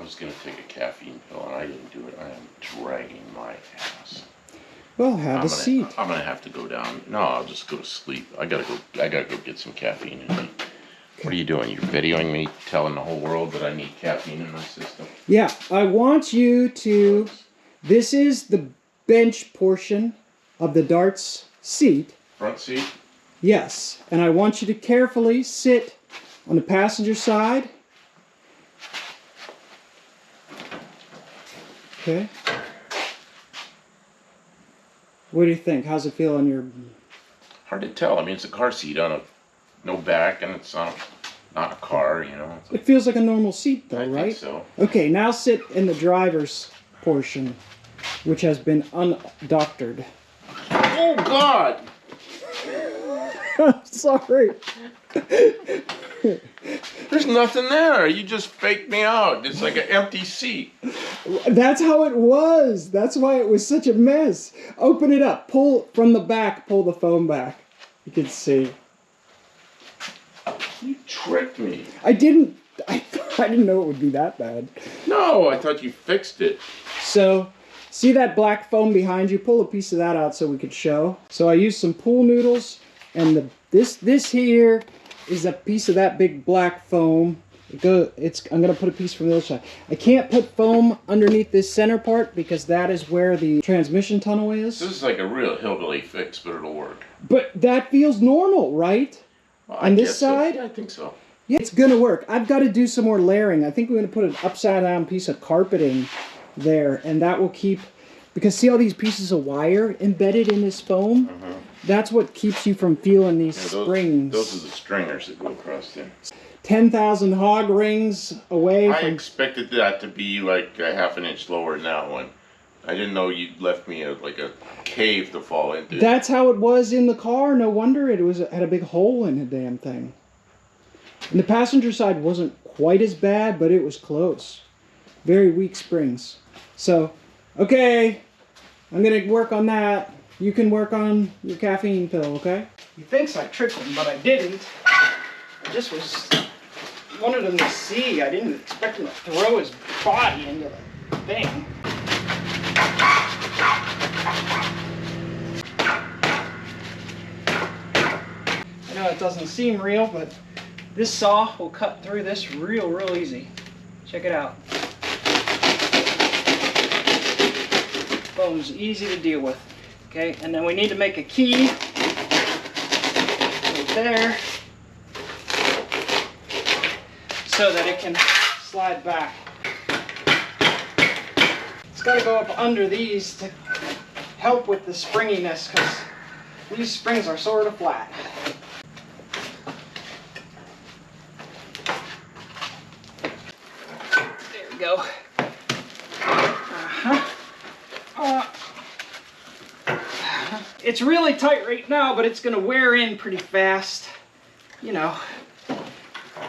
I was gonna take a caffeine pill and I didn't do it. I am dragging my ass. Well, have a seat. I'm gonna have to go down. No, I'll just go to sleep. I gotta go get some caffeine in me. What are you doing? You're videoing me, telling the whole world that I need caffeine in my system? Yeah, I want you to... This is the bench portion of the darts seat. Front seat? Yes, and I want you to carefully sit on the passenger side. Okay. What do you think? How's it feel on your... Hard to tell. I mean, it's a car seat on a no back, and it's not a car, you know. It feels like a normal seat, though, right? I think so. Okay, now sit in the driver's portion, which has been undoctored. Oh, God! Sorry. There's nothing there. You just faked me out. It's like an empty seat. That's how it was. That's why it was such a mess. Open it up. Pull from the back. Pull the phone back. You can see. You tricked me. I didn't know it would be that bad. No, I thought you fixed it. So, see that black foam behind you? Pull a piece of that out so we could show. So I used some pool noodles, and this here is a piece of that big black foam. I'm gonna put a piece from the other side. I can't put foam underneath this center part because that is where the transmission tunnel is. This is like a real hillbilly fix, but it'll work. But that feels normal, right? Well, on this side? So. Yeah, I think so. Yeah, it's gonna work. I've got to do some more layering. I think we're gonna put an upside down piece of carpeting there, and that will keep, because see all these pieces of wire embedded in this foam? Uh-huh. That's what keeps you from feeling these springs. Those are the stringers that go across there. 10,000 hog rings away I from... expected that to be like a half an inch lower than that one. I didn't know you'd left me like a cave to fall into. That's how it was in the car. No wonder it had a big hole in the damn thing. And the passenger side wasn't quite as bad, but it was close. Very weak springs. So, okay, I'm going to work on that. You can work on your caffeine pill, okay? He thinks I tricked him, but I didn't. I just wanted him to see. I didn't expect him to throw his body into the thing. I know it doesn't seem real, but this saw will cut through this real easy. Check it out. Foam's easy to deal with. Okay, and then we need to make a key right there so that it can slide back. It's got to go up under these to help with the springiness because these springs are sort of flat. There we go. It's really tight right now, but it's going to wear in pretty fast. You know,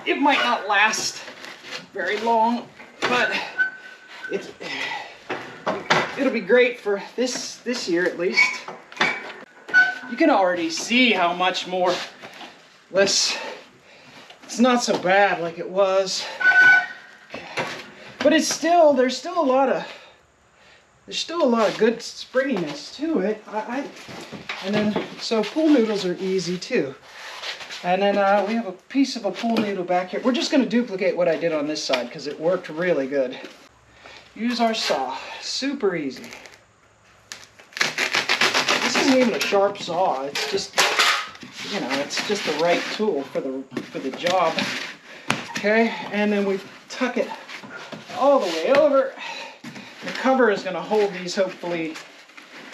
it might not last very long, but it'll be great for this year at least. You can already see how much more less. It's not so bad like it was, but there's still a lot of good springiness to it. And then, so pool noodles are easy too. And then we have a piece of a pool noodle back here. We're just going to duplicate what I did on this side because it worked really good. Use our saw. Super easy. This isn't even a sharp saw. It's just, you know, it's just the right tool for the job. Okay, and then we tuck it all the way over. The cover is going to hold these hopefully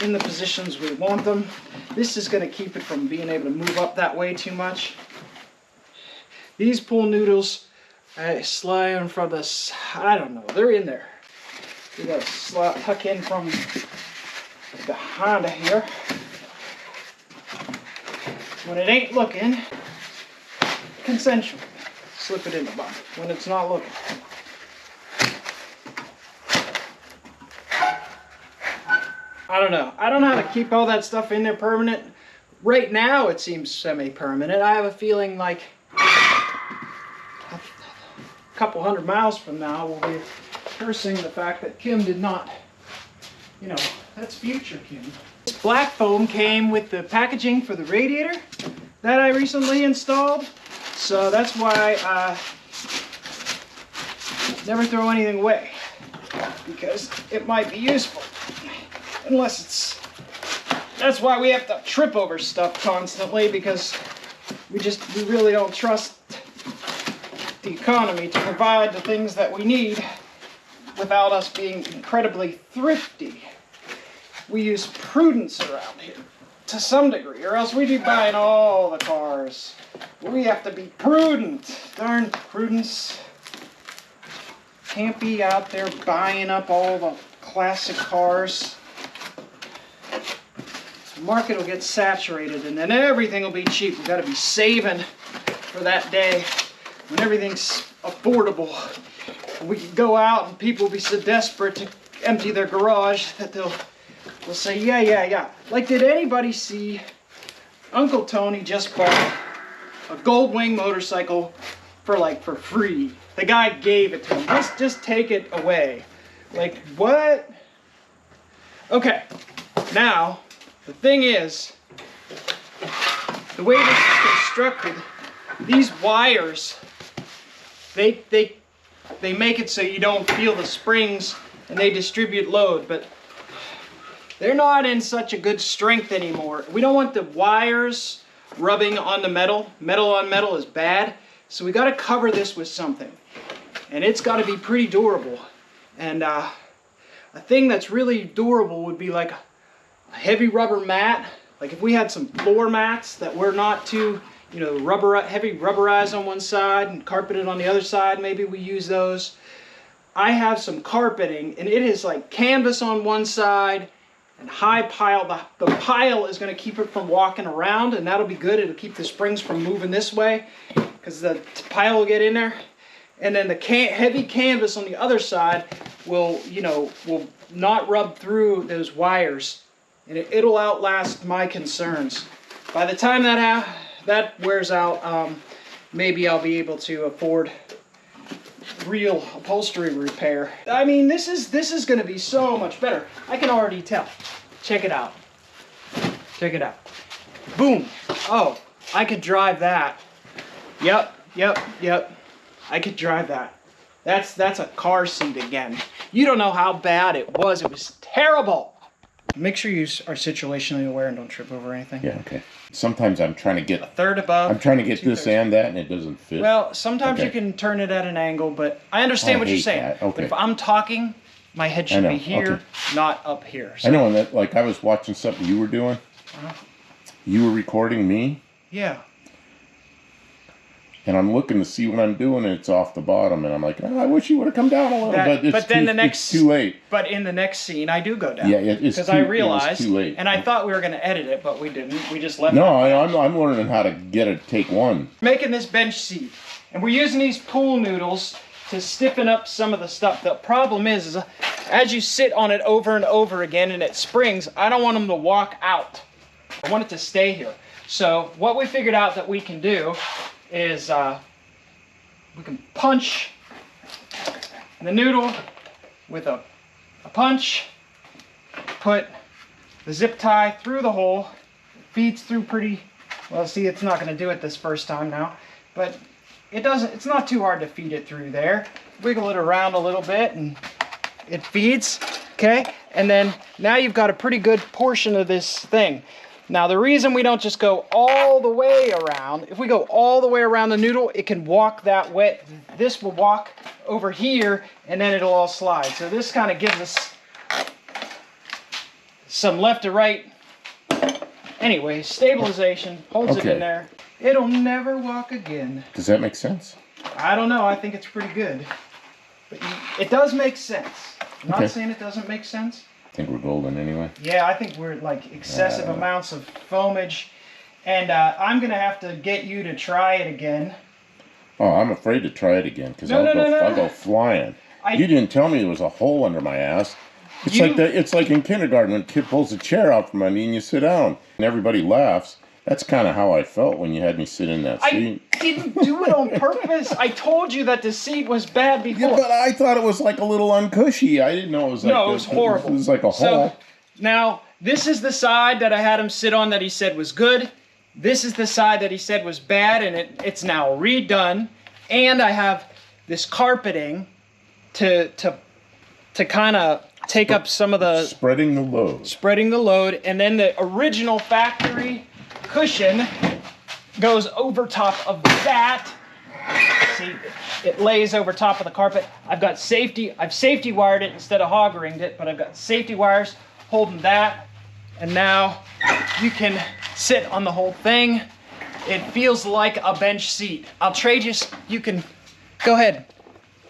in the positions we want them. This is going to keep it from being able to move up that way too much. These pool noodles slide in from this, I don't know, they're in there. You got to tuck in from behind here. When it ain't looking, consensual. Slip it in the bottom when it's not looking. I don't know. I don't know how to keep all that stuff in there permanent. Right now it seems semi-permanent. I have a feeling like a couple hundred miles from now we'll be cursing the fact that Kim did not, you know, that's future Kim. Black foam came with the packaging for the radiator that I recently installed. So that's why I never throw anything away, because it might be useful. Unless it's, that's why we have to trip over stuff constantly, because we really don't trust the economy to provide the things that we need without us being incredibly thrifty. We use prudence around here to some degree, or else we'd be buying all the cars. We have to be prudent. Darn prudence. Can't be out there buying up all the classic cars. The market will get saturated and then everything will be cheap. We've got to be saving for that day when everything's affordable. We can go out and people will be so desperate to empty their garage that they'll say, yeah. Like, did anybody see Uncle Tony just bought a Goldwing motorcycle for free? The guy gave it to him. Just take it away. Like, what? Okay, now, the thing is, the way this is constructed, these wires, they make it so you don't feel the springs and they distribute load, but they're not in such a good strength anymore. We don't want the wires rubbing on the metal. Metal on metal is bad, so we got to cover this with something. And it's got to be pretty durable. And a thing that's really durable would be like a heavy rubber mat. Like if we had some floor mats that were not too, you know, heavy rubberized on one side and carpeted on the other side, maybe we use those. I have some carpeting, and it is like canvas on one side and high pile. The pile is going to keep it from walking around, and that'll be good. It'll keep the springs from moving this way because the pile will get in there. And then the heavy canvas on the other side will not rub through those wires, and it'll outlast my concerns. By the time that wears out, maybe I'll be able to afford real upholstery repair. I mean, this is going to be so much better. I can already tell. Check it out. Check it out. Boom. Oh, I could drive that. Yep. I could drive that. That's a car seat again. You don't know how bad it was. It was terrible. Make sure you are situationally aware and don't trip over anything. Yeah, okay. Sometimes I'm trying to get... A third above. I'm trying to get this and that, and it doesn't fit. Well, sometimes you can turn it at an angle, but I understand what you're saying. That. Okay. But if I'm talking, my head should be here, not up here. So. I know, and that, like, I was watching something you were doing. You were recording me. Yeah. And I'm looking to see what I'm doing, and it's off the bottom, and I'm like, I wish you would have come down a little, it's too late. But in the next scene, I do go down. Yeah, it's because I realized, too late. And I thought we were going to edit it, but we didn't. We just left. No, I'm learning how to get it. Take one. Making this bench seat, and we're using these pool noodles to stiffen up some of the stuff. The problem is as you sit on it over and over again, and it springs, I don't want them to walk out. I want it to stay here. So what we figured out that we can do is we can punch the noodle with a punch, put the zip tie through the hole, it feeds through pretty well. See, it's not going to do it this first time now, but it's not too hard to feed it through there. Wiggle it around a little bit and it feeds, okay? And then now you've got a pretty good portion of this thing. Now the reason we don't just go all the way around, if we go all the way around the noodle, it can walk that way. This will walk over here and then it'll all slide. So this kind of gives us some left to right. Anyway, stabilization, holds it in there. It'll never walk again. Does that make sense? I don't know, I think it's pretty good. But it does make sense. I'm not saying it doesn't make sense. I think we're golden anyway. Yeah, I think we're like excessive amounts of foamage. And I'm going to have to get you to try it again. Oh, I'm afraid to try it again because I'll go flying. You didn't tell me there was a hole under my ass. It's like in kindergarten when a kid pulls a chair out from under you and you sit down and everybody laughs. That's kind of how I felt when you had me sit in that seat. I didn't do it on purpose. I told you that the seat was bad before. Yeah, but I thought it was like a little uncushy. I didn't know it was like no, it was horrible. It was like a hole. So now this is the side that I had him sit on that he said was good. This is the side that he said was bad, and it's now redone. And I have this carpeting to kind of take up some of the spreading the load. And then the original factory cushion goes over top of that. See, it lays over top of the carpet. I've safety wired it instead of hog ringed it, but I've got safety wires holding that. And now you can sit on the whole thing. It feels like a bench seat. I'll trade you can go ahead.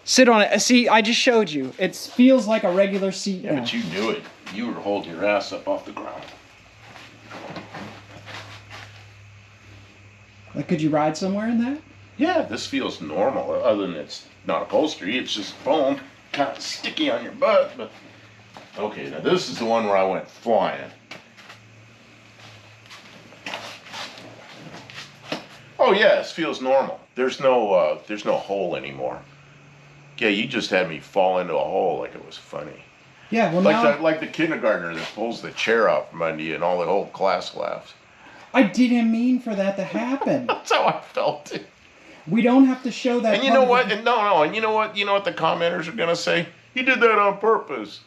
Sit on it. See, I just showed you. It feels like a regular seat now. But you knew it. You were holding your ass up off the ground. Like, could you ride somewhere in that? Yeah, this feels normal. Other than it's not upholstery, it's just foam, kind of sticky on your butt. But okay, now this is the one where I went flying. Oh yes, feels normal. There's no hole anymore. Yeah, you just had me fall into a hole like it was funny. Yeah, well like the kindergartner that pulls the chair out from under you and all the whole class laughs. I didn't mean for that to happen. That's how I felt it. We don't have to show that. And you know what? And no, and you know what? You know what the commenters are gonna say? You did that on purpose.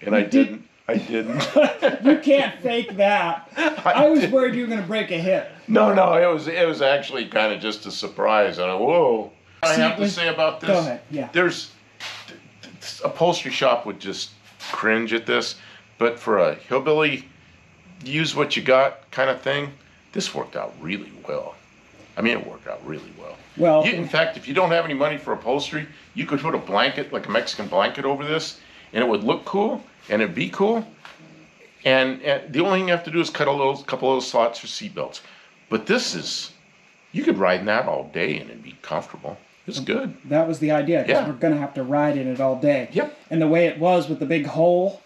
And I didn't. You can't fake that. I was worried you were gonna break a hip. No, it was actually kind of just a surprise. And whoa. I have to say about this. Go ahead. Yeah. There's upholstery shop would just cringe at this, but for a hillbilly, use what you got kind of thing, this worked out really well. I mean, it worked out really well. Well, In fact, if you don't have any money for upholstery, you could put a blanket, like a Mexican blanket, over this, and it would look cool, and it'd be cool. And the only thing you have to do is cut a couple of slots for seatbelts. But this is, you could ride in that all day, and it'd be comfortable. It's good. That was the idea, because we're going to have to ride in it all day. Yep. And the way it was with the big hole,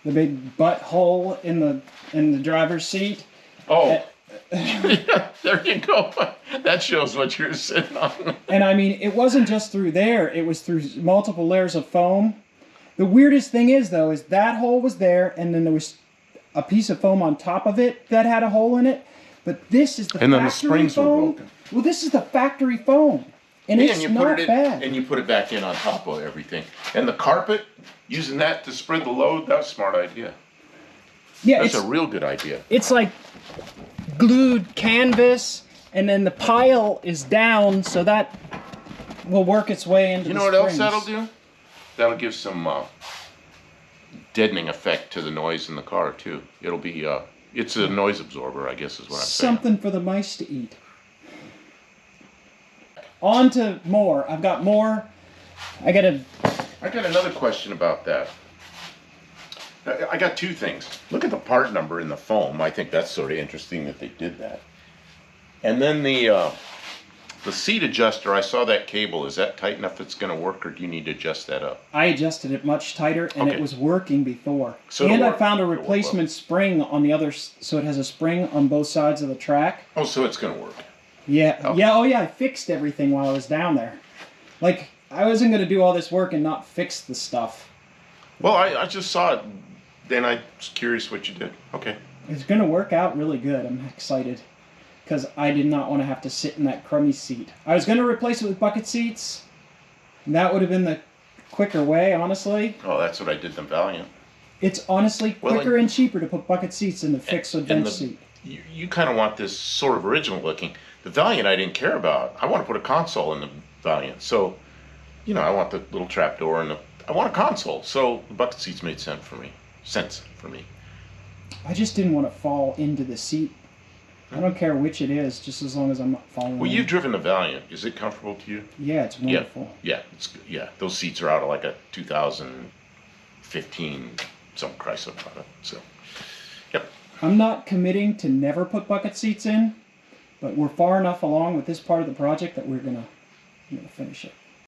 the big butt hole in the driver's seat. Oh, yeah, there you go. That shows what you're sitting on. And I mean, it wasn't just through there. It was through multiple layers of foam. The weirdest thing is, though, is that hole was there, and then there was a piece of foam on top of it that had a hole in it. But this is the and factory then the springs foam. were broken. Well, this is the factory foam. And it's not bad. And you put it back in on top of everything. And the carpet, using that to spread the load, that's a smart idea. Yeah, That's a real good idea. It's like glued canvas, and then the pile is down, so that will work its way into the You know what else springs. that'll do? That'll give some deadening effect to the noise in the car, too. It'll be, it's a noise absorber, I guess is what I'm saying. Something for the mice to eat. On to more. I've got more. I got another question about that. I got two things. Look at the part number in the foam. I think that's sort of interesting that they did that. And then the seat adjuster, I saw that cable. Is that tight enough it's going to work, or do you need to adjust that up? I adjusted it much tighter, and it was working before. So and I found a replacement spring on the other, so it has a spring on both sides of the track. Oh, so it's going to work. Yeah, Okay. yeah, oh yeah, I fixed everything while I was down there. Like, I wasn't going to do all this work and not fix the stuff. Well, I just saw it, then I was curious what you did. Okay. It's going to work out really good. I'm excited. Because I did not want to have to sit in that crummy seat. I was going to replace it with bucket seats. And that would have been the quicker way, honestly. Oh, that's what I did in Valiant. It's honestly quicker and cheaper to put bucket seats than to fix a bench seat. You kind of want this sort of original looking. The Valiant I didn't care about. I want to put a console in the Valiant. So, you know, I want the little trap door and I want a console. So the bucket seats made sense for me. I just didn't want to fall into the seat. I don't care which it is, just as long as I'm not falling. Well, you've driven the Valiant. Is it comfortable to you? Yeah, it's wonderful. Yeah, it's good. Yeah, those seats are out of like a 2015 some Chrysler product. So, yep. I'm not committing to never put bucket seats in, but we're far enough along with this part of the project that we're gonna finish it.